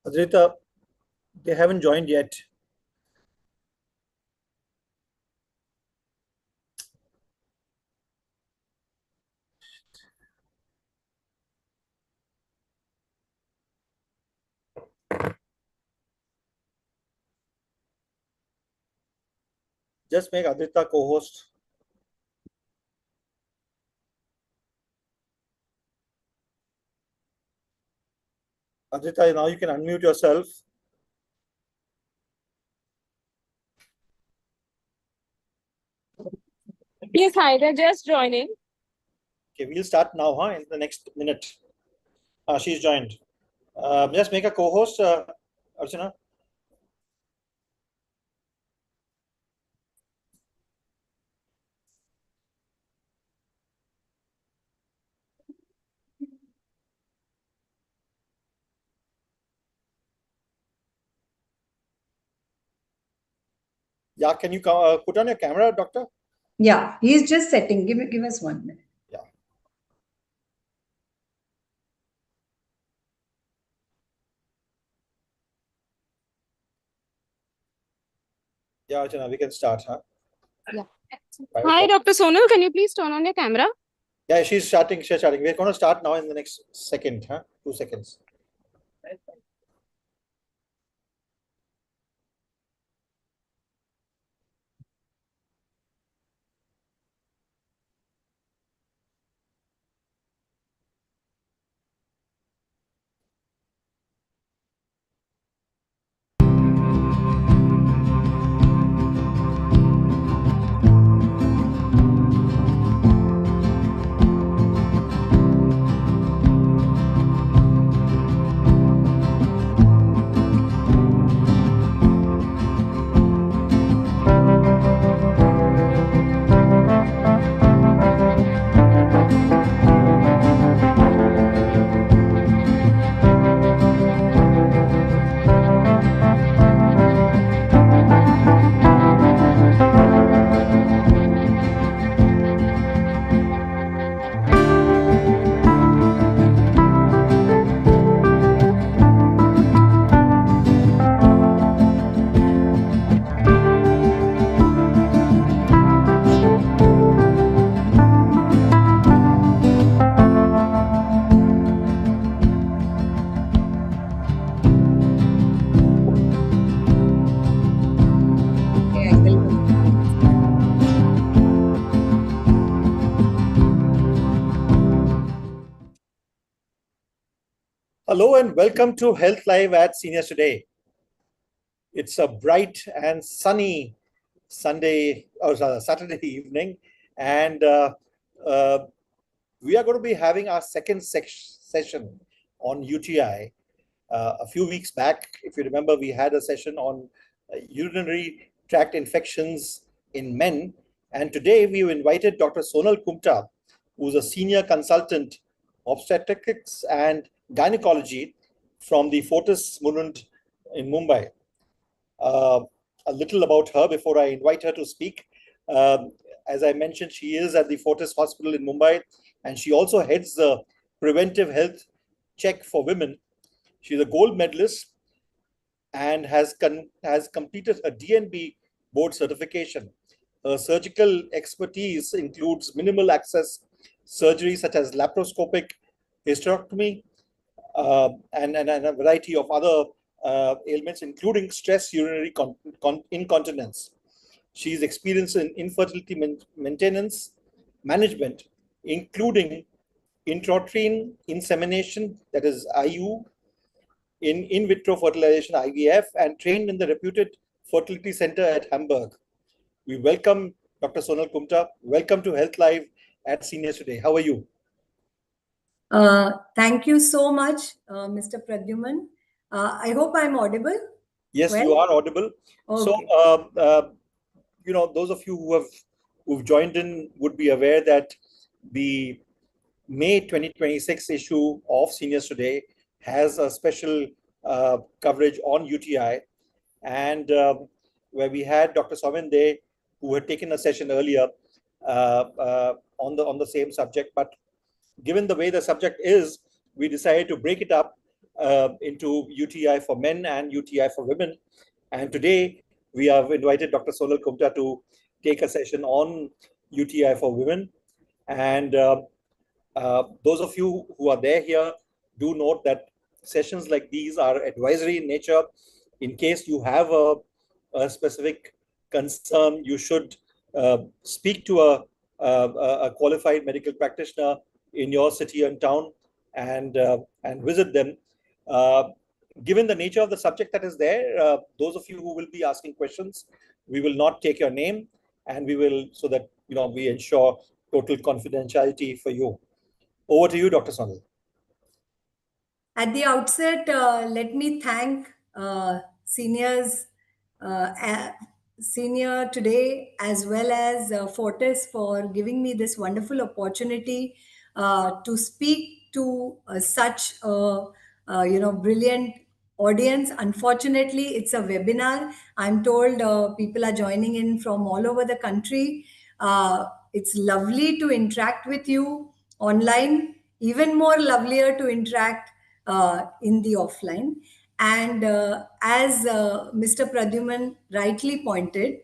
Adrita, they haven't joined yet. Just make Adrita co-host. Adrita, now you can unmute yourself. Yes, hi, they're just joining. Okay, we'll start now, in the next minute. She's joined. Just make a co-host, Archana. Yeah, can you put on your camera, doctor? Yeah, he's just setting. Give us 1 minute. Yeah. Yeah, Archana, we can start, huh? Yeah. Private Hi, call. Dr. Sonal, can you please turn on your camera? Yeah, she's starting. We're going to start now in the next second, 2 seconds. Okay, I will. Hello and welcome to Health Live at Seniors Today. It's a bright and sunny Saturday evening, and we are going to be having our second session on UTI. A few weeks back, if you remember, we had a session on urinary tract infections in men, and today we've invited Dr. Sonal Kumta, who's a senior consultant obstetrics and gynecology from the Fortis Munund in Mumbai. A little about her before I invite her to speak. As I mentioned, she is at the Fortis Hospital in Mumbai, and she also heads the preventive health check for women. She's a gold medalist and has completed a DNB board certification. Her surgical expertise includes minimal access surgery such as laparoscopic hysterectomy, and a variety of other ailments, including stress urinary incontinence. She is experienced in infertility maintenance management, including intrauterine insemination, that is IU, in vitro fertilization IVF, and trained in the reputed fertility center at Hamburg. We welcome Dr. Sonal Kumta. Welcome to Health Live at Seniors Today. How are you? Thank you so much, Mr. Pradyuman. I hope I'm audible. Yes, Well? you are audible. Okay. So, those of you who've joined in would be aware that the May 2026 issue of Seniors Today has a special coverage on UTI, and where we had Dr. Somin Dey, who had taken a session earlier on the same subject. But given the way the subject is, we decided to break it up into UTI for men and UTI for women. And today we have invited Dr. Sonal Kumta to take a session on UTI for women. And those of you who are there here, do note that sessions like these are advisory in nature. In case you have a specific concern, you should speak to a qualified medical practitioner in your city and town, and visit them. Given the nature of the subject that is there, those of you who will be asking questions, we will not take your name, and we will, so that we ensure total confidentiality for you. Over to you, Dr. Sonal. At the outset, let me thank seniors, senior today, as well as Fortis, for giving me this wonderful opportunity to speak to such a brilliant audience. Unfortunately, it's a webinar. I'm told people are joining in from all over the country. It's lovely to interact with you online, even more lovelier to interact in the offline. And as Mr. Pradyuman rightly pointed,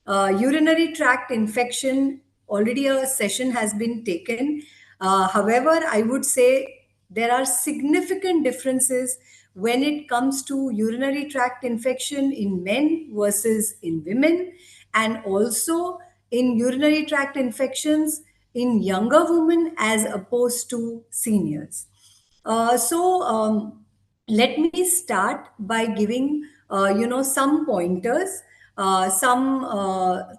urinary tract infection, already a session has been taken. However, I would say there are significant differences when it comes to urinary tract infection in men versus in women, and also in urinary tract infections in younger women as opposed to seniors. Let me start by giving some pointers, some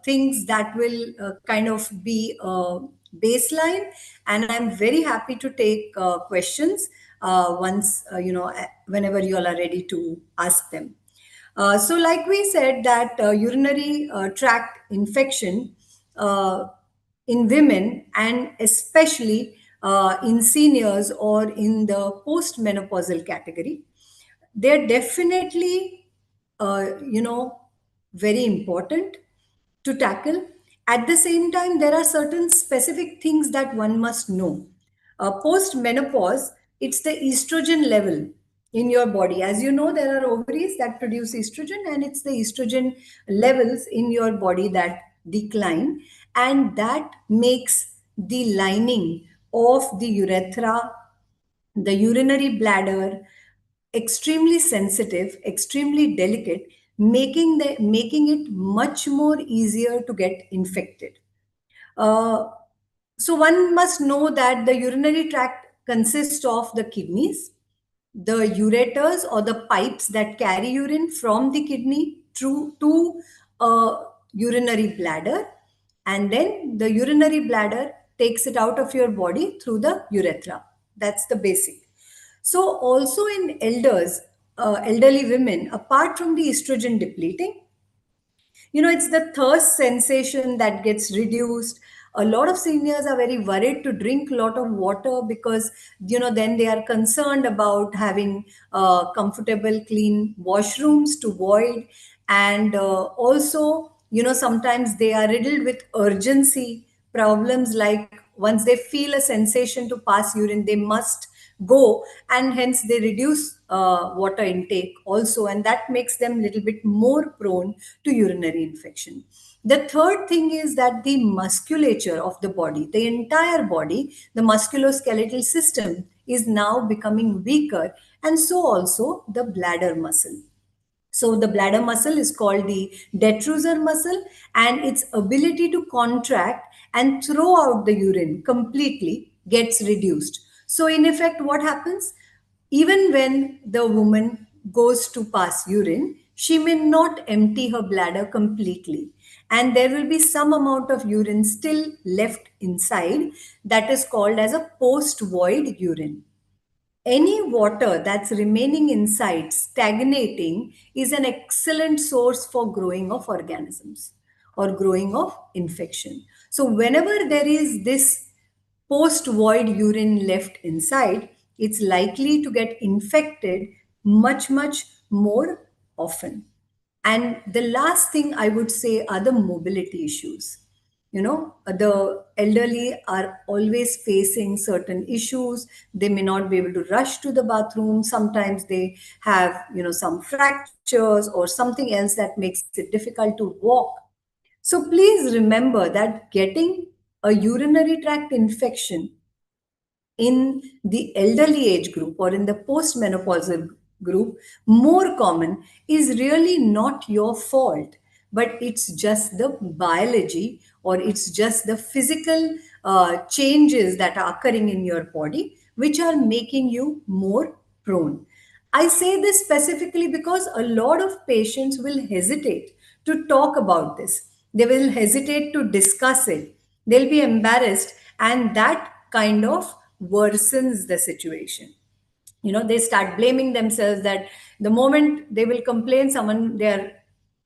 things that will kind of be a baseline, and I'm very happy to take questions once whenever you all are ready to ask them. So, like we said, that urinary tract infection in women, and especially in seniors or in the postmenopausal category, they're definitely, very important to tackle. At the same time, there are certain specific things that one must know. Post menopause, it's the estrogen level in your body. As you know, there are ovaries that produce estrogen, and it's the estrogen levels in your body that decline, and that makes the lining of the urethra, the urinary bladder, extremely sensitive, extremely delicate, making it much more easier to get infected. Uh, so one must know that the urinary tract consists of the kidneys, the ureters or the pipes that carry urine from the kidney through to a urinary bladder, and then the urinary bladder takes it out of your body through the urethra. That's the basic. So also in elderly women, apart from the estrogen depleting, it's the thirst sensation that gets reduced. A lot of seniors are very worried to drink a lot of water because then they are concerned about having comfortable clean washrooms to void. And also, sometimes they are riddled with urgency problems, like once they feel a sensation to pass urine, they must go, and hence they reduce water intake also, and that makes them a little bit more prone to urinary infection. The third thing is that the musculature of the body, the entire body, the musculoskeletal system, is now becoming weaker, and so also the bladder muscle. So the bladder muscle is called the detrusor muscle, and its ability to contract and throw out the urine completely gets reduced. So in effect, what happens? Even when the woman goes to pass urine, she may not empty her bladder completely. And there will be some amount of urine still left inside, that is called as a post-void urine. Any water that's remaining inside, stagnating, is an excellent source for growing of organisms or growing of infection. So whenever there is this post-void urine left inside, it's likely to get infected much, much more often. And the last thing I would say are the mobility issues. The elderly are always facing certain issues. They may not be able to rush to the bathroom. Sometimes they have, some fractures or something else that makes it difficult to walk. So please remember that getting a urinary tract infection in the elderly age group or in the postmenopausal group more common is really not your fault, but it's just the biology, or it's just the physical changes that are occurring in your body which are making you more prone. I say this specifically because a lot of patients will hesitate to talk about this. They will hesitate to discuss it. They'll be embarrassed, and that kind of worsens the situation. They start blaming themselves that the moment they will complain, someone, their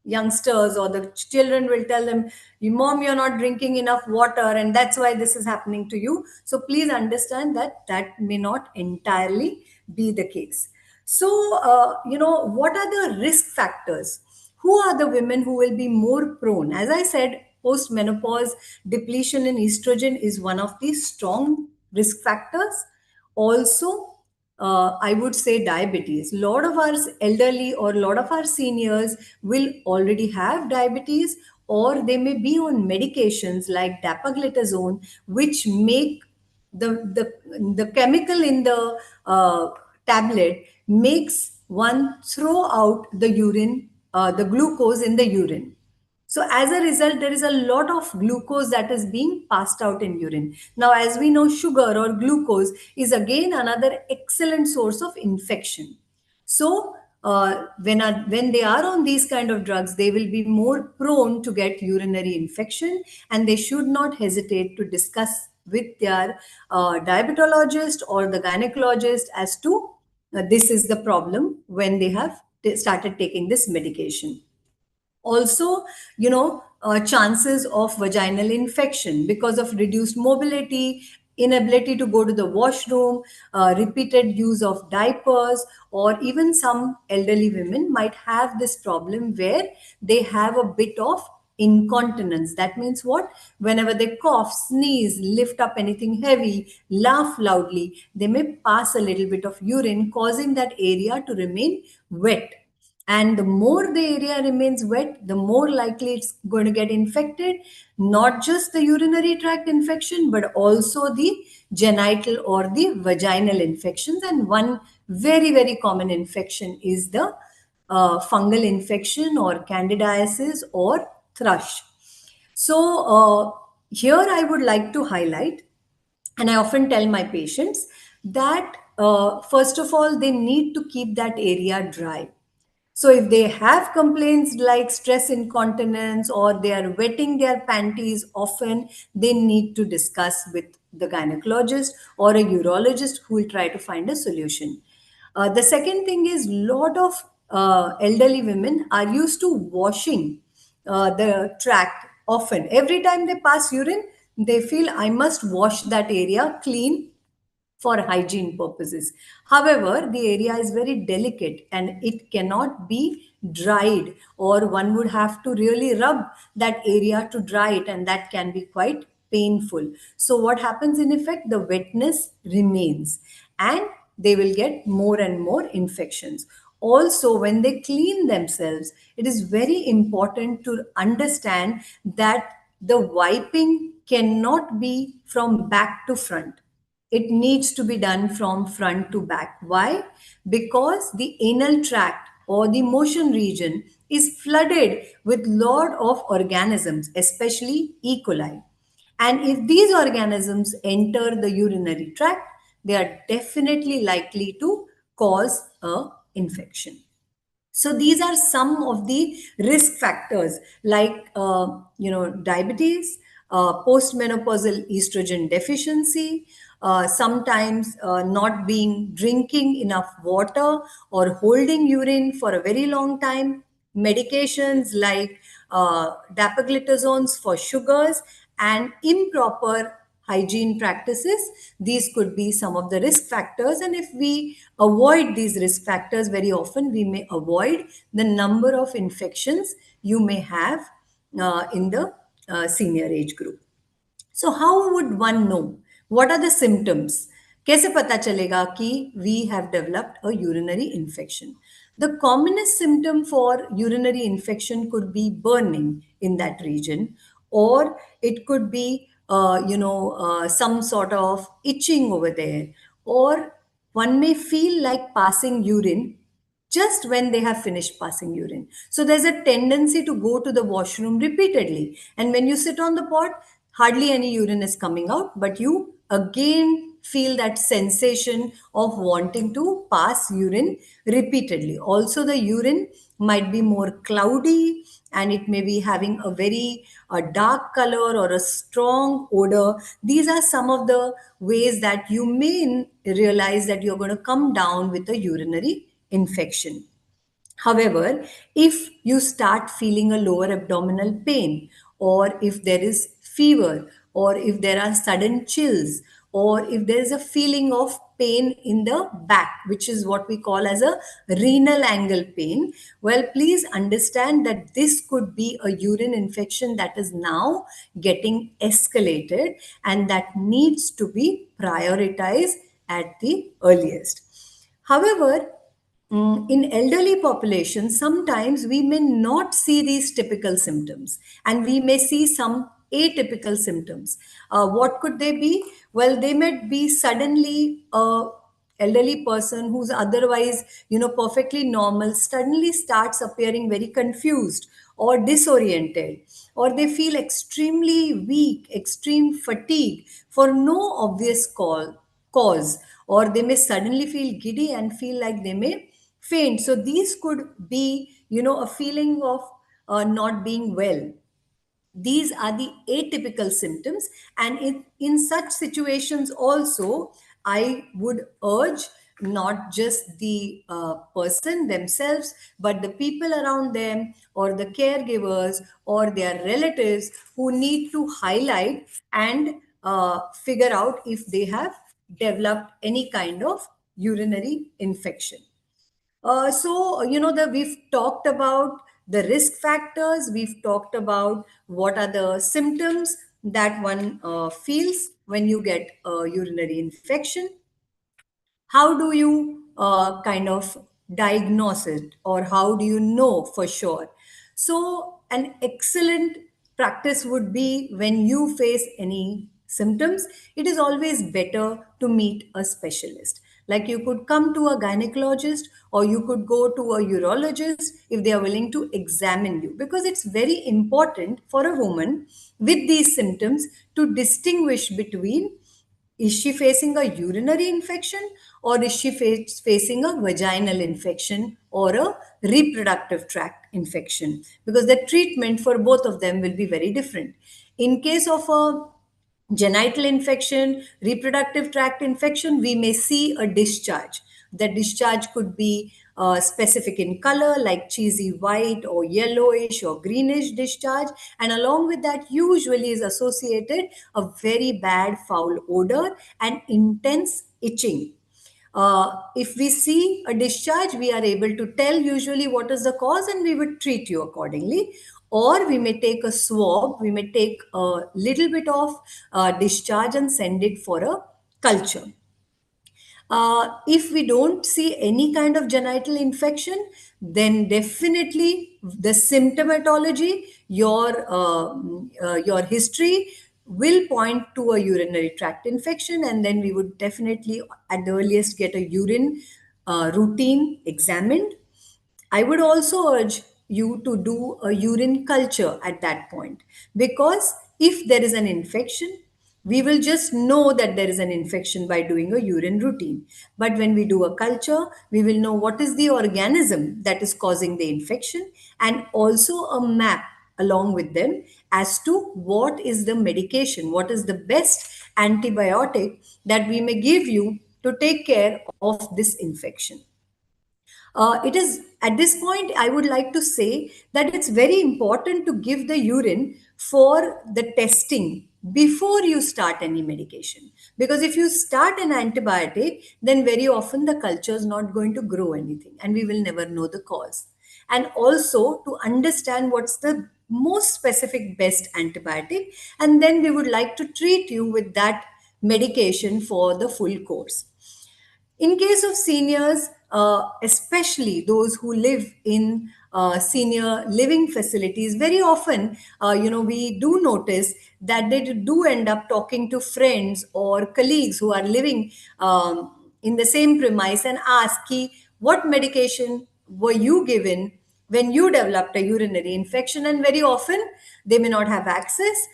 youngsters or the children will tell them, Mom, you're not drinking enough water, and that's why this is happening to you. So please understand that that may not entirely be the case. So what are the risk factors? Who are the women who will be more prone? As I said, post menopause, depletion in estrogen is one of the strong risk factors. Also, I would say diabetes. A lot of our elderly or a lot of our seniors will already have diabetes, or they may be on medications like dapagliflozin, which make the chemical in the tablet makes one throw out the urine, the glucose in the urine. So as a result, there is a lot of glucose that is being passed out in urine. Now, as we know, sugar or glucose is again another excellent source of infection. So when they are on these kind of drugs, they will be more prone to get urinary infection, and they should not hesitate to discuss with their diabetologist or the gynecologist as to this is the problem when they have started taking this medication. Also, chances of vaginal infection because of reduced mobility, inability to go to the washroom, repeated use of diapers, or even some elderly women might have this problem where they have a bit of incontinence. That means what? Whenever they cough, sneeze, lift up anything heavy, laugh loudly, they may pass a little bit of urine, causing that area to remain wet. And the more the area remains wet, the more likely it's going to get infected, not just the urinary tract infection, but also the genital or the vaginal infections. And one very, very common infection is the fungal infection or candidiasis or thrush. So, here I would like to highlight, and I often tell my patients that first of all, they need to keep that area dry. So if they have complaints like stress incontinence or they are wetting their panties often, they need to discuss with the gynecologist or a urologist who will try to find a solution. The second thing is, lot of elderly women are used to washing the tract often. Every time they pass urine, they feel I must wash that area clean for hygiene purposes. However, the area is very delicate and it cannot be dried, or one would have to really rub that area to dry it, and that can be quite painful. So, what happens in effect? The wetness remains and they will get more and more infections. Also, when they clean themselves, it is very important to understand that the wiping cannot be from back to front. It needs to be done from front to back. Why? Because the anal tract or the motion region is flooded with lot of organisms, especially E. coli. And if these organisms enter the urinary tract, they are definitely likely to cause a infection. So these are some of the risk factors like diabetes, postmenopausal estrogen deficiency, sometimes not being drinking enough water or holding urine for a very long time, medications like dapagliflozins for sugars, and improper hygiene practices. These could be some of the risk factors, and if we avoid these risk factors, very often we may avoid the number of infections you may have in the senior age group. So how would one know? What are the symptoms? कैसे पता चलेगा कि we have developed a urinary infection? The commonest symptom for urinary infection could be burning in that region, or it could be, some sort of itching over there, or one may feel like passing urine just when they have finished passing urine. So there's a tendency to go to the washroom repeatedly. And when you sit on the pot, hardly any urine is coming out, but you again feel that sensation of wanting to pass urine repeatedly. Also, the urine might be more cloudy and it may be having a very dark color or a strong odor. These are some of the ways that you may realize that you're going to come down with a urinary infection. However, if you start feeling a lower abdominal pain, or if there is fever, or if there are sudden chills, or if there is a feeling of pain in the back, which is what we call as a renal angle pain, well, please understand that this could be a urine infection that is now getting escalated and that needs to be prioritized at the earliest. However, in elderly populations, sometimes we may not see these typical symptoms and we may see some atypical symptoms. What could they be? Well, they might be suddenly a elderly person who's otherwise, perfectly normal, suddenly starts appearing very confused or disoriented, or they feel extremely weak, extreme fatigue for no obvious cause, or they may suddenly feel giddy and feel like they may faint. So these could be, a feeling of not being well. These are the atypical symptoms, and in such situations also, I would urge not just the person themselves, but the people around them, or the caregivers, or their relatives, who need to highlight and figure out if they have developed any kind of urinary infection. We've talked about the risk factors. We've talked about what are the symptoms that one feels when you get a urinary infection. How do you kind of diagnose it, or how do you know for sure? So an excellent practice would be, when you face any symptoms, it is always better to meet a specialist. Like, you could come to a gynecologist, or you could go to a urologist if they are willing to examine you, because it's very important for a woman with these symptoms to distinguish between, is she facing a urinary infection, or is she facing a vaginal infection or a reproductive tract infection? Because the treatment for both of them will be very different. In case of a genital infection, reproductive tract infection, we may see a discharge. The discharge could be specific in color, like cheesy white or yellowish or greenish discharge. And along with that, usually is associated a very bad foul odor and intense itching. If we see a discharge, we are able to tell usually what is the cause, and we would treat you accordingly. Or we may take a swab, we may take a little bit of discharge and send it for a culture. If we don't see any kind of genital infection, then definitely the symptomatology, your history will point to a urinary tract infection, and then we would definitely at the earliest get a urine routine examined. I would also urge you to do a urine culture at that point, because if there is an infection, we will just know that there is an infection by doing a urine routine. But when we do a culture, we will know what is the organism that is causing the infection, and also a map along with them as to what is the medication, what is the best antibiotic that we may give you to take care of this infection. It is at this point, I would like to say that it's very important to give the urine for the testing before you start any medication. Because if you start an antibiotic, then very often the culture is not going to grow anything and we will never know the cause. And also to understand what's the most specific best antibiotic, and then we would like to treat you with that medication for the full course. In case of seniors, especially those who live in senior living facilities, very often, we do notice that they do end up talking to friends or colleagues who are living in the same premise and ask, "Ki, what medication were you given when you developed a urinary infection?" And very often they may not have access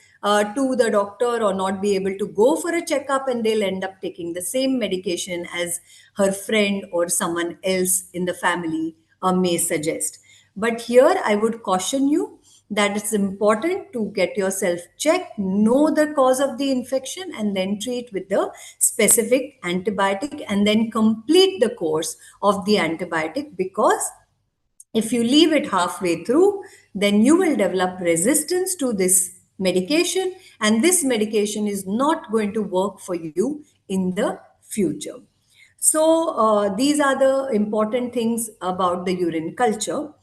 to the doctor or not be able to go for a checkup, and they'll end up taking the same medication as her friend or someone else in the family may suggest. But here I would caution you that it's important to get yourself checked, know the cause of the infection, and then treat with the specific antibiotic and then complete the course of the antibiotic, because if you leave it halfway through, then you will develop resistance to this medication, and this medication is not going to work for you in the future. So, these are the important things about the urine culture.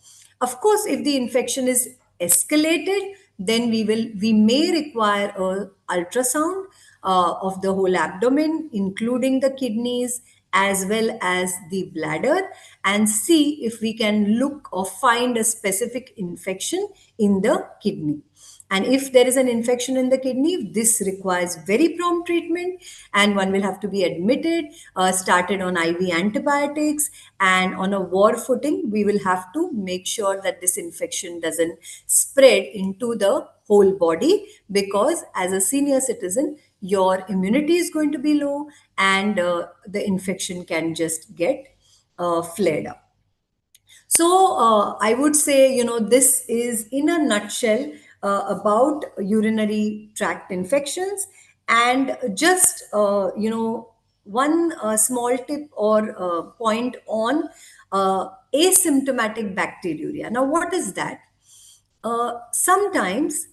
Of course, if the infection is escalated, then we may require a ultrasound of the whole abdomen, including the kidneys as well as the bladder, and see if we can look or find a specific infection in the kidney. And if there is an infection in the kidney, this requires very prompt treatment, and one will have to be admitted, started on IV antibiotics, and on a war footing, we will have to make sure that this infection doesn't spread into the whole body, because as a senior citizen, your immunity is going to be low, and the infection can just get flared up. So I would say, this is in a nutshell about urinary tract infections. And just, one small tip or point on asymptomatic bacteriuria. Now, what is that? Sometimes,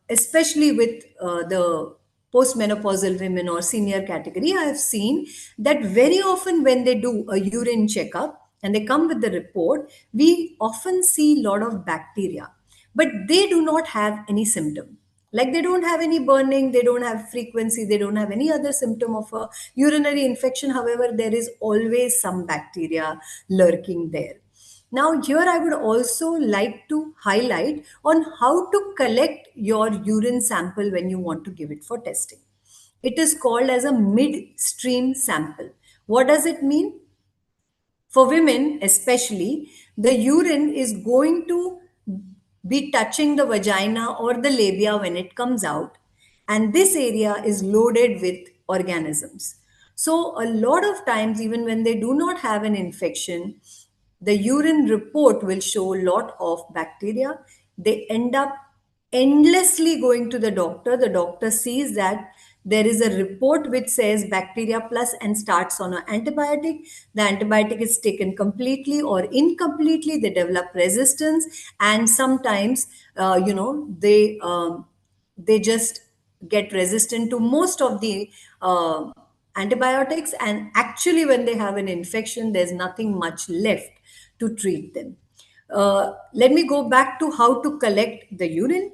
especially with the postmenopausal women or senior category, I have seen that very often when they do a urine checkup and they come with the report, we often see a lot of bacteria, but they do not have any symptom. Like they don't have any burning, they don't have frequency, they don't have any other symptom of a urinary infection. However, there is always some bacteria lurking there. Now, here I would also like to highlight on how to collect your urine sample when you want to give it for testing. It is called as a midstream sample. What does it mean? For women, especially, the urine is going to be touching the vagina or the labia when it comes out, and this area is loaded with organisms. So, a lot of times, even when they do not have an infection, the urine report will show a lot of bacteria. They end up endlessly going to the doctor. The doctor sees that there is a report which says bacteria plus and starts on an antibiotic. The antibiotic is taken completely or incompletely. They develop resistance, and sometimes, they just get resistant to most of the antibiotics, and actually when they have an infection, there's nothing much left to treat them. Let me go back to how to collect the urine.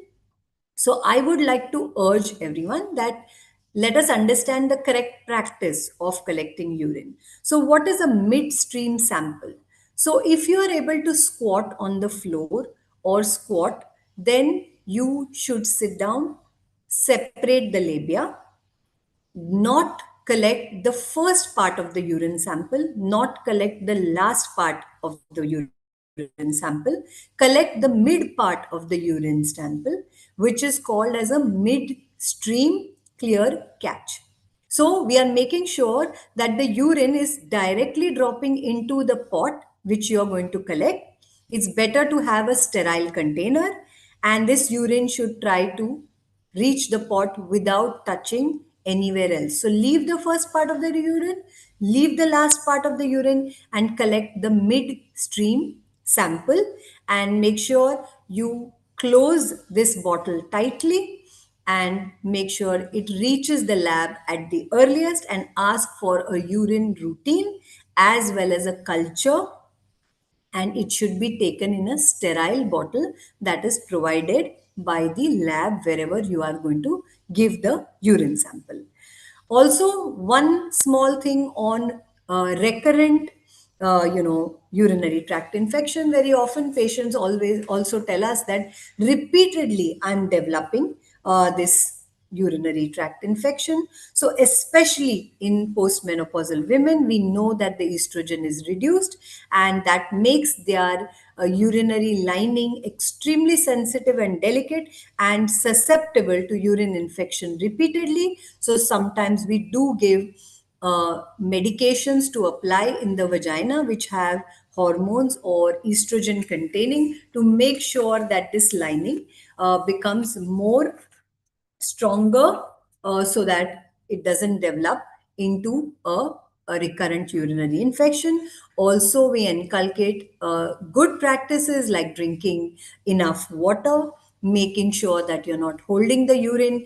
So I would like to urge everyone that let us understand the correct practice of collecting urine. So what is a midstream sample? So if you are able to squat on the floor or squat, then you should sit down, separate the labia, not collect the first part of the urine sample, not collect the last part of the urine sample, collect the mid part of the urine sample, which is called as a midstream clear catch. So we are making sure that the urine is directly dropping into the pot which you are going to collect. It's better to have a sterile container, and this urine should try to reach the pot without touching anywhere else. So leave the first part of the urine, leave the last part of the urine, and collect the midstream sample, and make sure you close this bottle tightly and make sure it reaches the lab at the earliest, and ask for a urine routine as well as a culture and it should be taken in a sterile bottle that is provided by the lab wherever you are going to give the urine sample. Also, one small thing on recurrent, urinary tract infection. Very often, patients always also tell us that repeatedly I'm developing this urinary tract infection. So, especially in postmenopausal women, we know that the estrogen is reduced, and that makes their urinary lining extremely sensitive and delicate and susceptible to urine infection repeatedly. So, sometimes we do give medications to apply in the vagina which have hormones or estrogen containing to make sure that this lining becomes more stronger, so that it doesn't develop into a recurrent urinary infection. Also, we inculcate good practices like drinking enough water, making sure that you're not holding the urine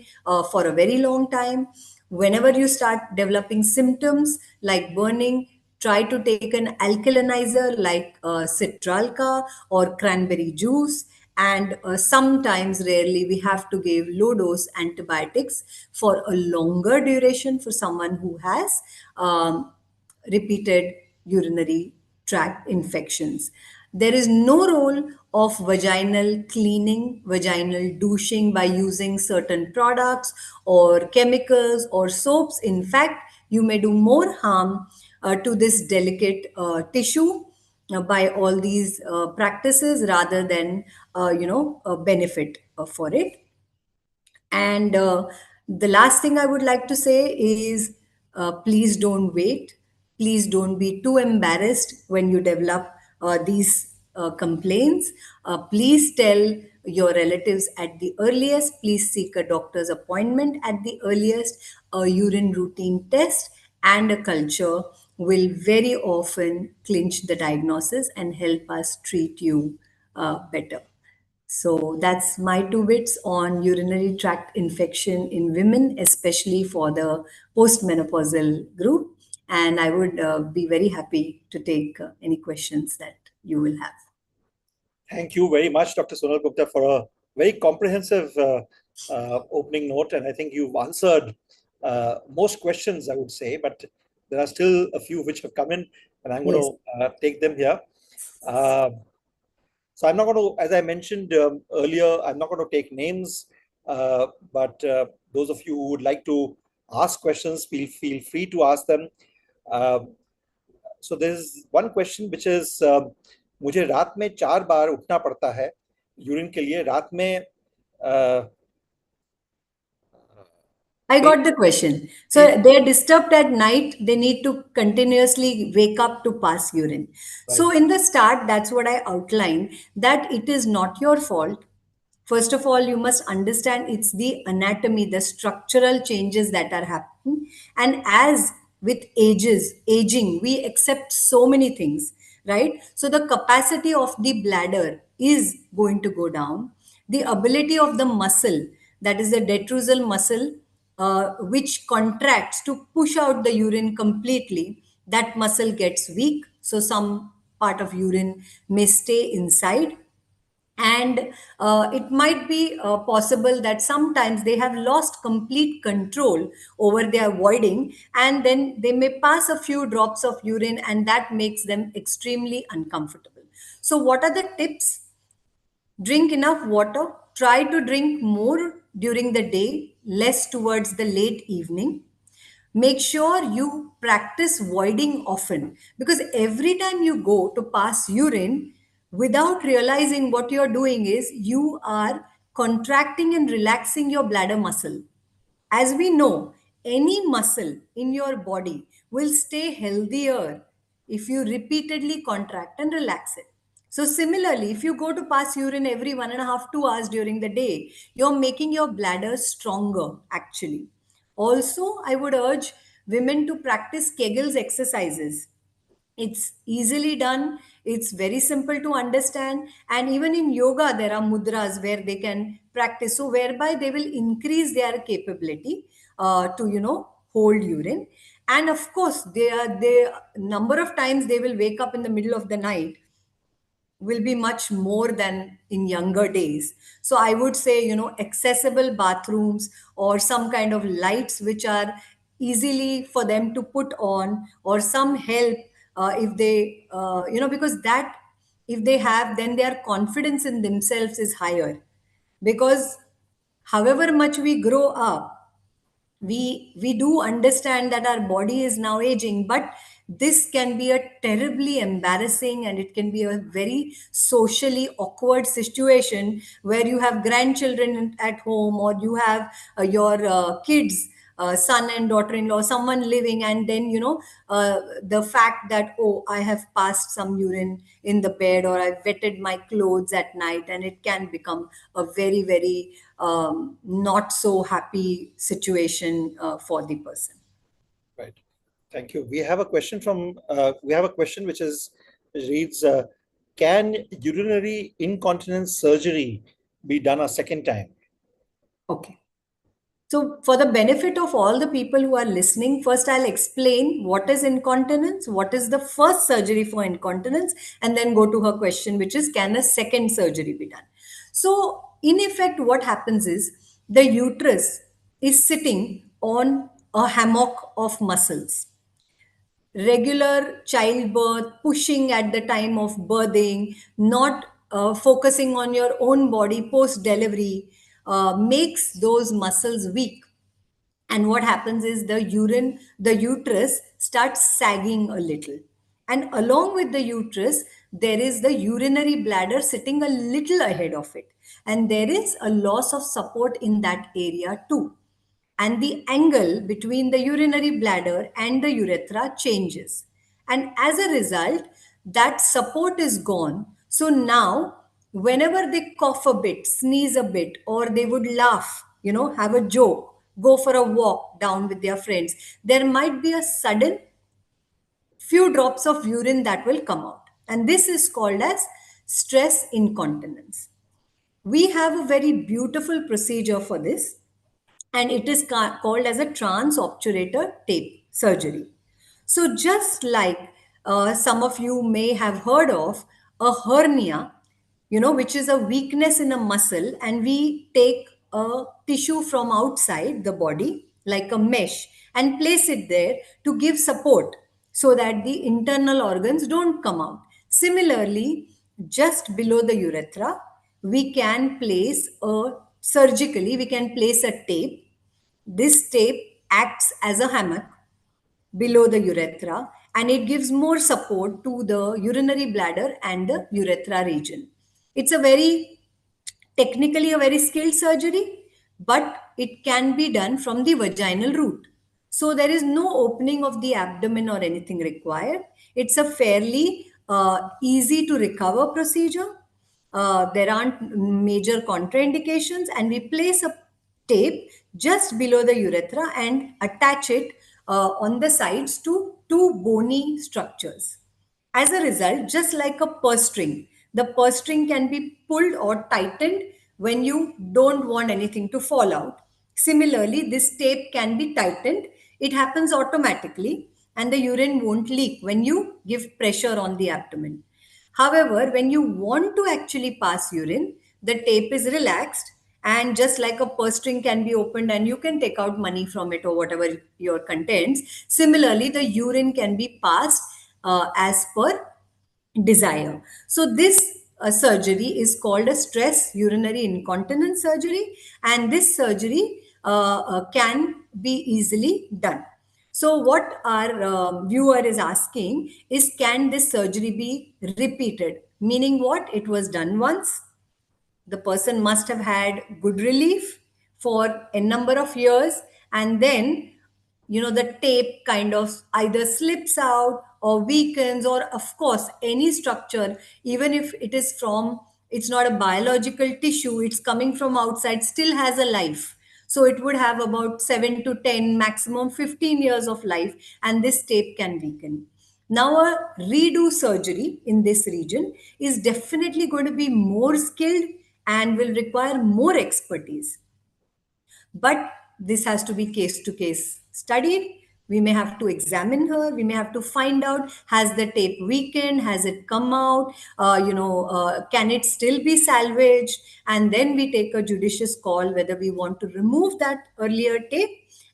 for a very long time. Whenever you start developing symptoms like burning, try to take an alkalinizer like citralka or cranberry juice. And sometimes, rarely, we have to give low dose antibiotics for a longer duration for someone who has repeated urinary tract infections. There is no role of vaginal cleaning, vaginal douching by using certain products or chemicals or soaps. In fact, you may do more harm to this delicate tissue by all these practices rather than benefit for it. And the last thing I would like to say is, please don't wait. Please don't be too embarrassed when you develop these complaints. Please tell your relatives at the earliest. Please seek a doctor's appointment at the earliest. A urine routine test and a culture will very often clinch the diagnosis and help us treat you better. So that's my two bits on urinary tract infection in women, especially for the postmenopausal group. And I would be very happy to take any questions that you will have. Thank you very much, Dr. Sonal Kumta, for a very comprehensive opening note. And I think you've answered most questions, I would say, but there are still a few which have come in, and I'm going to take them here. So I'm not going to, as I mentioned earlier, I'm not going to take names, but those of you who would like to ask questions, feel free to ask them. So there's one question which is, मुझे रात में 4 बार उठना पड़ता है urine के लिए रात में I got the question. So they are disturbed at night. They need to continuously wake up to pass urine. So in the start, that's what I outlined, that it is not your fault. First of all, you must understand it's the anatomy, the structural changes that are happening. And as with aging, we accept so many things, right? So the capacity of the bladder is going to go down. The ability of the muscle, that is the detrusal muscle, which contracts to push out the urine completely, that muscle gets weak. So some part of urine may stay inside. And it might be possible that sometimes they have lost complete control over their voiding, and then they may pass a few drops of urine, and that makes them extremely uncomfortable. So, what are the tips? Drink enough water. Try to drink more during the day, less towards the late evening. Make sure you practice voiding often, because every time you go to pass urine, without realizing what you're doing is you are contracting and relaxing your bladder muscle. As we know, any muscle in your body will stay healthier if you repeatedly contract and relax it. So, similarly, if you go to pass urine every 1.5, 2 hours during the day, you're making your bladder stronger actually. Also, I would urge women to practice Kegel's exercises. It's easily done, it's very simple to understand, and even in yoga there are mudras where they can practice, so whereby they will increase their capability to hold urine. And of course, they number of times they will wake up in the middle of the night will be much more than in younger days. So I would say, accessible bathrooms or some kind of lights which are easily for them to put on, or some help if they, because that if they have, then their confidence in themselves is higher. Because however much we grow up, we do understand that our body is now aging, but this can be a terribly embarrassing, and it can be a very socially awkward situation where you have grandchildren at home, or you have your kids, son and daughter-in-law, someone living, and then the fact that, oh, I have passed some urine in the bed, or I've wetted my clothes at night, and it can become a very, very not so happy situation for the person. Right. Thank you. We have a question which reads, can urinary incontinence surgery be done a second time? Okay. So, for the benefit of all the people who are listening, first I'll explain what is incontinence, what is the first surgery for incontinence, and then go to her question, which is, can a second surgery be done? So, in effect, what happens is the uterus is sitting on a hammock of muscles. Regular childbirth, pushing at the time of birthing, not focusing on your own body post delivery, makes those muscles weak. And what happens is the uterus starts sagging a little. And along with the uterus, there is the urinary bladder sitting a little ahead of it. And there is a loss of support in that area too, and the angle between the urinary bladder and the urethra changes. And as a result, that support is gone. So now, whenever they cough a bit, sneeze a bit, or they would laugh, have a joke, go for a walk down with their friends, there might be a sudden few drops of urine that will come out. And this is called as stress incontinence. We have a very beautiful procedure for this, and it is called as a transobturator tape surgery. So, just like some of you may have heard of a hernia, which is a weakness in a muscle, and we take a tissue from outside the body, like a mesh, and place it there to give support so that the internal organs don't come out. Similarly, just below the urethra, we can place a surgically, we can place a tape. This tape acts as a hammock below the urethra, and it gives more support to the urinary bladder and the urethra region. It's a very technically a very skilled surgery, but it can be done from the vaginal route. So there is no opening of the abdomen or anything required. It's a fairly easy to recover procedure. There aren't major contraindications, and we place a tape just below the urethra and attach it on the sides to two bony structures. As a result, just like a purse string, the purse string can be pulled or tightened when you don't want anything to fall out. Similarly, this tape can be tightened. It happens automatically, and the urine won't leak when you give pressure on the abdomen. However, when you want to actually pass urine, the tape is relaxed, and just like a purse string can be opened and you can take out money from it or whatever your contents, similarly, the urine can be passed as per desire. So this surgery is called a stress urinary incontinence surgery, and this surgery can be easily done. So what our viewer is asking is, can this surgery be repeated? Meaning what? It was done once. The person must have had good relief for a number of years, and then the tape kind of either slips out or weakens, or of course any structure, even if it's not a biological tissue, it's coming from outside, still has a life. So it would have about 7 to 10, maximum 15 years of life, and this tape can weaken. Now, a redo surgery in this region is definitely going to be more skilled and will require more expertise. But this has to be case to case studied. We may have to examine her. We may have to find out, has the tape weakened? Has it come out? Can it still be salvaged? And then we take a judicious call whether we want to remove that earlier tape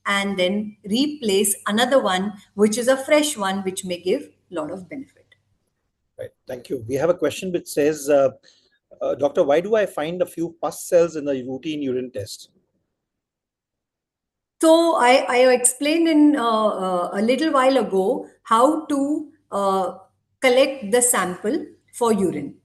and then replace another one, which is a fresh one, which may give a lot of benefit. Right. Thank you. We have a question which says, Doctor, why do I find a few pus cells in the routine urine test? So I explained in a little while ago how to collect the sample for urine.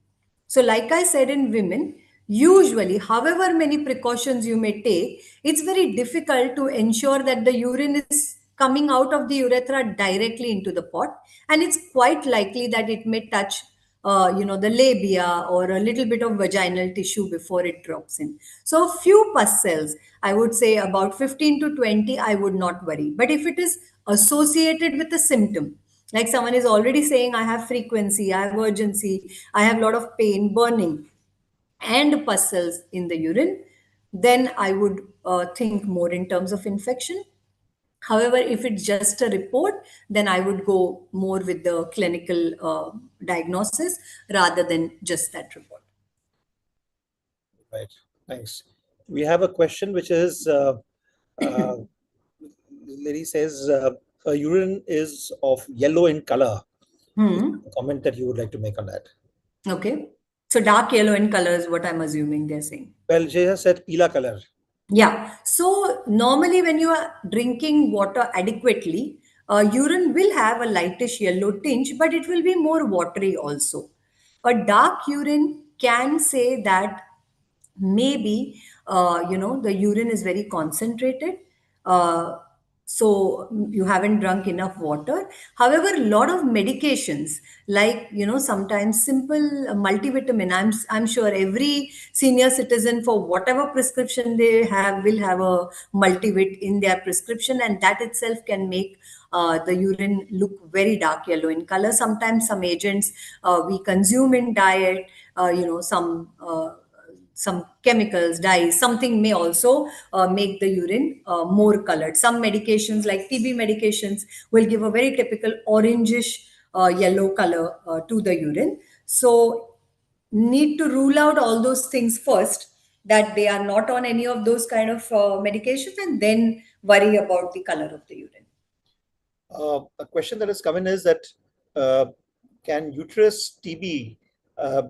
So like I said, in women, usually, however many precautions you may take, it's very difficult to ensure that the urine is coming out of the urethra directly into the pot, and it's quite likely that it may touch the labia or a little bit of vaginal tissue before it drops in. So few pus cells, I would say about 15 to 20, I would not worry. But if it is associated with a symptom, like someone is already saying, I have frequency, I have urgency, I have a lot of pain, burning, and pus cells in the urine, then I would think more in terms of infection. However, if it's just a report, then I would go more with the clinical diagnosis rather than just that report. Right. Thanks. We have a question which is, lady says, her urine is of yellow in color. Hmm. A comment that you would like to make on that? Okay. So dark yellow in color is what I'm assuming they're saying. Well, she has said pila color. Yeah. So normally when you are drinking water adequately, urine will have a lightish yellow tinge, but it will be more watery also. A dark urine can say that maybe the urine is very concentrated, uh, so you haven't drunk enough water. However, a lot of medications, like sometimes simple multivitamin, I'm sure every senior citizen, for whatever prescription they have, will have a multivit in their prescription, and that itself can make the urine look very dark yellow in color. Sometimes some agents we consume in diet, some chemicals, dyes, something may also make the urine more colored. Some medications like TB medications will give a very typical orangish yellow color to the urine. So need to rule out all those things first, that they are not on any of those kind of medications, and then worry about the color of the urine. A question that has come in is that uh, can uterus TB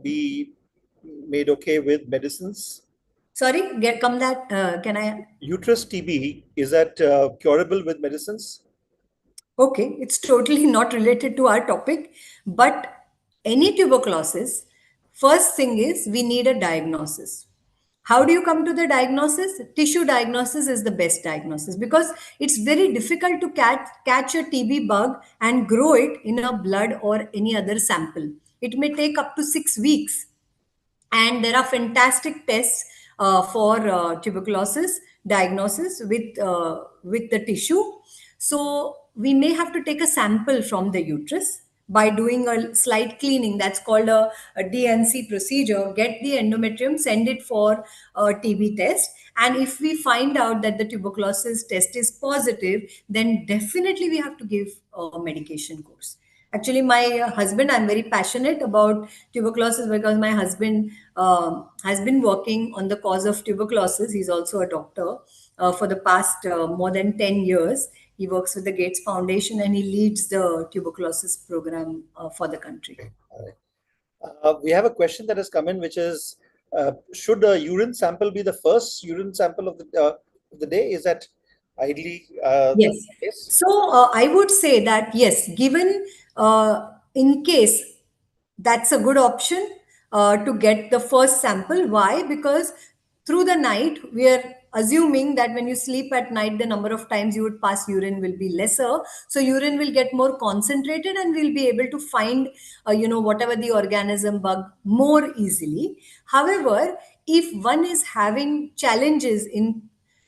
be made okay with medicines? Sorry, can I? Uterus TB, is that curable with medicines? Okay, it's totally not related to our topic, but any tuberculosis, first thing is we need a diagnosis. How do you come to the diagnosis? Tissue diagnosis is the best diagnosis, because it's very difficult to catch a TB bug and grow it in a blood or any other sample. It may take up to 6 weeks, and there are fantastic tests for tuberculosis diagnosis with the tissue. So we may have to take a sample from the uterus by doing a slight cleaning. That's called a DNC procedure. Get the endometrium, send it for a TB test, and if we find out that the tuberculosis test is positive, then definitely we have to give a medication course. Actually, my husband, I'm very passionate about tuberculosis, because my husband has been working on the cause of tuberculosis. He's also a doctor for the past more than 10 years. He works with the Gates Foundation, and he leads the tuberculosis program for the country. Okay. All right. We have a question that has come in, which is, should a urine sample be the first urine sample of the day? Is that ideally Yes. the case? So I would say that yes, given in case, that's a good option to get the first sample. Why? Because through the night, we are assuming that when you sleep at night, the number of times you would pass urine will be lesser. So urine will get more concentrated, and we'll be able to find, whatever the organism bug more easily. However, if one is having challenges in,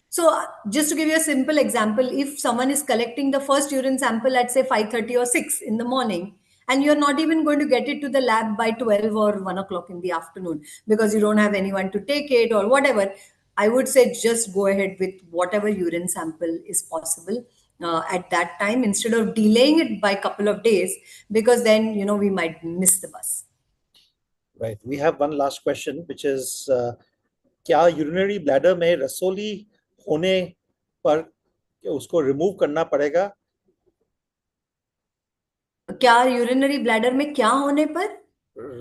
so just to give you a simple example, if someone is collecting the first urine sample at say 5:30 or 6 in the morning, and you're not even going to get it to the lab by 12 or 1 o'clock in the afternoon because you don't have anyone to take it or whatever, I would say just go ahead with whatever urine sample is possible. at that time instead of delaying it by a couple of days, because then we might miss the bus. Right. We have one last question, which is, क्या urinary bladder में रसोली होने पर उसको remove करना पड़ेगा? क्या urinary bladder में क्या होने पर?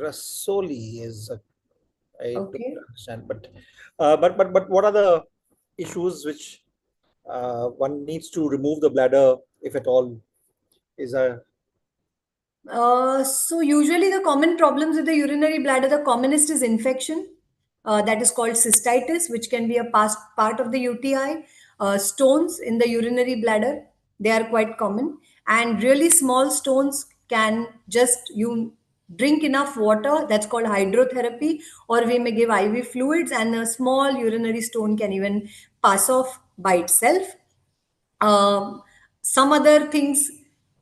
Rasoli is I don't Okay. understand, but what are the issues which one needs to remove the bladder, if at all? Is a So usually the common problems with the urinary bladder, the commonest is infection, that is called cystitis, which can be a past part of the UTI. Stones in the urinary bladder, they are quite common, and really small stones can just you drink enough water, that's called hydrotherapy, or we may give IV fluids, and a small urinary stone can even pass off by itself. um, some other things,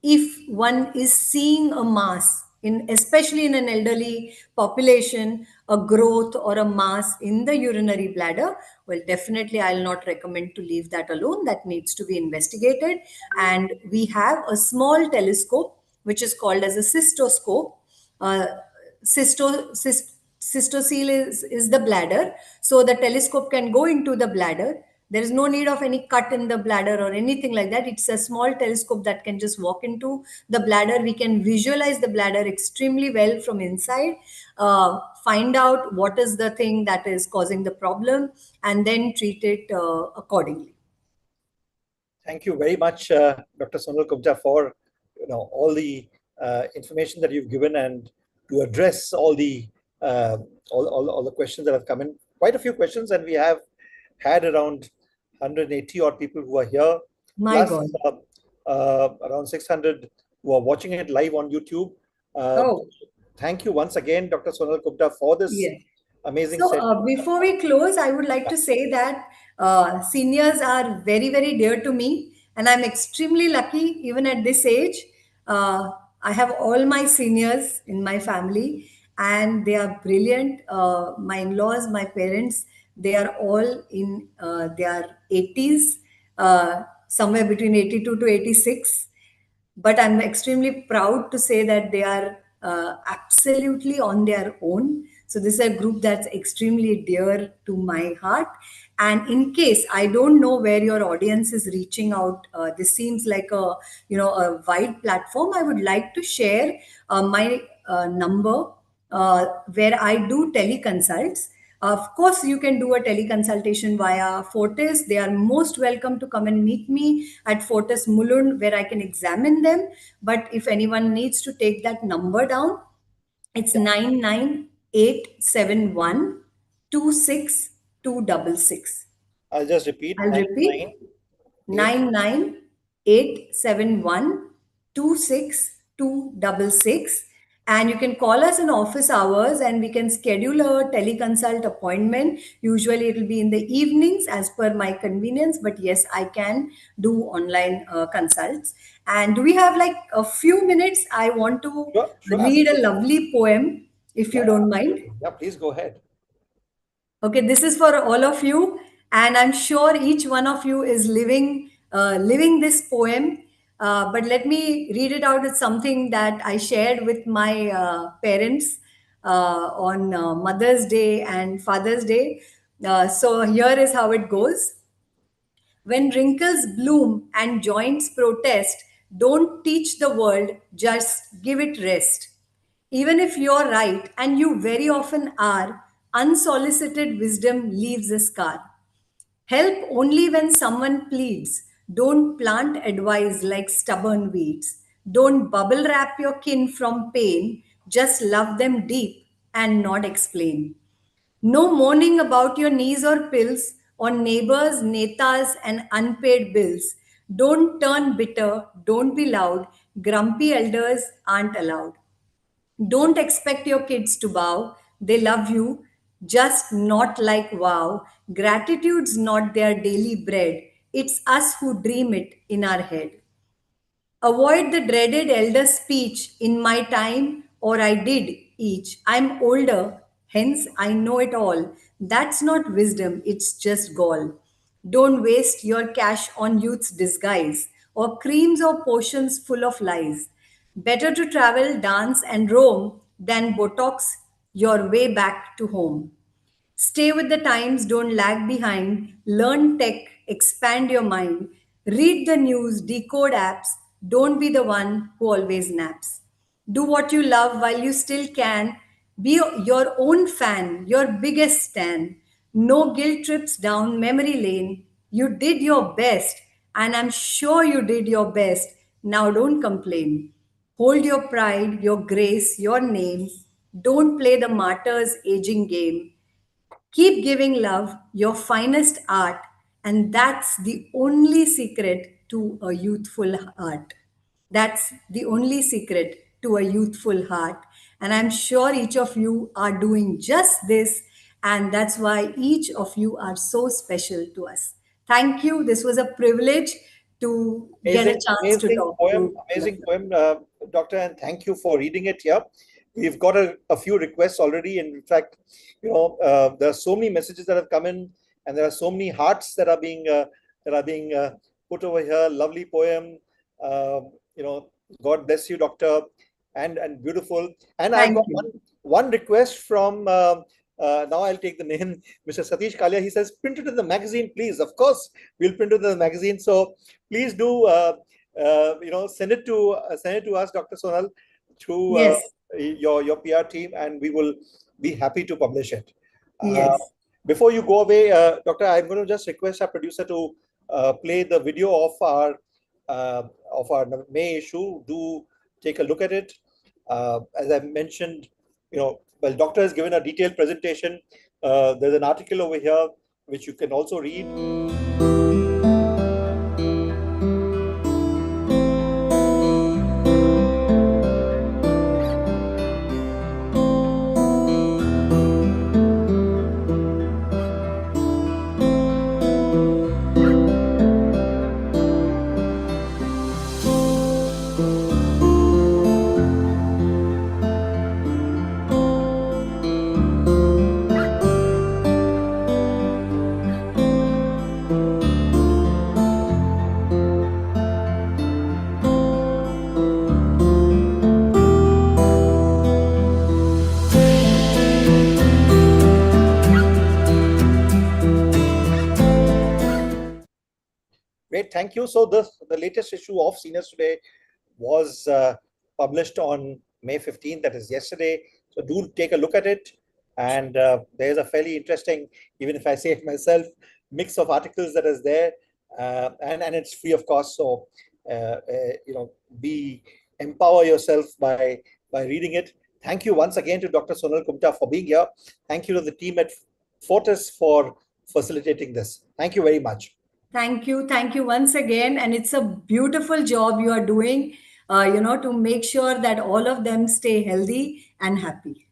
if one is seeing a mass in, especially in an elderly population, a growth or a mass in the urinary bladder, well, definitely I'll not recommend to leave that alone. That needs to be investigated. And we have a small telescope which is called as a cystoscope. uh, Cystocele is the bladder. So the telescope can go into the bladder. There is no need of any cut in the bladder or anything like that. It's a small telescope that can just walk into the bladder. We can visualize the bladder extremely well from inside, find out what is the thing that is causing the problem, and then treat it accordingly. Thank you very much, Dr. Sonal Kumta, for all the information that you've given and to address all the all the questions that have come in. Quite a few questions, and we have had around 180 odd people who are here, My plus God. around 600 who are watching it live on YouTube. Oh, Thank you once again, Dr. Sonal Kumta, for this yes. amazing So session. before we close, I would like to say that seniors are very, very dear to me, and I'm extremely lucky even at this age. Uh, I have all my seniors in my family, and they are brilliant. My in-laws, my parents, they are all in their 80s, somewhere between 82 to 86, but I'm extremely proud to say that they are absolutely on their own. So this is a group that's extremely dear to my heart. And in case I don't know where your audience is reaching out, this seems like a wide platform. I would like to share my number where I do teleconsults. Of course, you can do a teleconsultation via Fortis. They are most welcome to come and meet me at Fortis Mulund, where I can examine them. But if anyone needs to take that number down, it's 99871 26266. I'll just repeat I'll repeat 998. 99871 26266, and you can call us in office hours and we can schedule a teleconsult appointment. Usually it will be in the evenings as per my convenience, but yes, I can do online consults. And do we have like a few minutes? I want to Sure, read a absolutely. lovely poem, if you Yeah, don't mind. absolutely. Yeah, please go ahead. Okay, this is for all of you, and I'm sure each one of you is living this poem. But let me read it out. It's something that I shared with my parents on Mother's Day and Father's Day. So here is how it goes. When wrinkles bloom and joints protest, don't teach the world, just give it rest. Even if you're right, and you very often are, unsolicited wisdom leaves a scar. Help only when someone pleads. Don't plant advice like stubborn weeds. Don't bubble wrap your kin from pain. Just love them deep and not explain. No moaning about your knees or pills on neighbors, netas, and unpaid bills. Don't turn bitter, don't be loud. Grumpy elders aren't allowed. Don't expect your kids to bow. They love you, just not like wow. Gratitude's not their daily bread. It's us who dream it in our head. Avoid the dreaded elder speech in my time, or I did each. I'm older, hence I know it all. That's not wisdom, it's just gall. Don't waste your cash on youth's disguise. or creams or potions full of lies. Better to travel, dance, and roam than Botox your way back to home. Stay with the times, don't lag behind. Learn tech, expand your mind. Read the news, decode apps. Don't be the one who always naps. Do what you love while you still can. Be your own fan, your biggest stan. No guilt trips down memory lane. You did your best, and I'm sure you did your best. Now don't complain. Hold your pride, your grace, your name. Don't play the martyr's aging game. Keep giving love your finest art, and that's the only secret to a youthful heart. That's the only secret to a youthful heart. And I'm sure each of you are doing just this, and that's why each of you are so special to us. Thank you. This was a privilege to get a Amazing, chance to talk to all of amazing you. poem, Doctor, and thank you for reading it here. We've got a few requests already. In fact, there are so many messages that have come in, and there are so many hearts that are being put over here. Lovely poem. God bless you, Doctor, and beautiful. And I've Thank got you. one request from. Now I'll take the name, Mr. Satish Kalia. He says, print it in the magazine, please. Of course, we'll print it in the magazine. So please do send it to us, Dr. Sonal, through Yes, your PR team, and we will be happy to publish it. Uh, yes. Before you go away, Doctor, I'm going to just request our producer to play the video of our May issue. Do take a look at it. As I mentioned, well, Doctor has given a detailed presentation. There's an article over here which you can also read. Great, thank you. So the latest issue of Seniors Today was published on May 15th, that is yesterday. So do take a look at it. And there's a fairly interesting, even if I say it myself, mix of articles that is there. And it's free of cost. So, be empower yourself by reading it. Thank you once again to Dr. Sonal Kumta for being here. Thank you to the team at Fortis for facilitating this. Thank you very much. Thank you. Thank you once again. And it's a beautiful job you are doing, to make sure that all of them stay healthy and happy.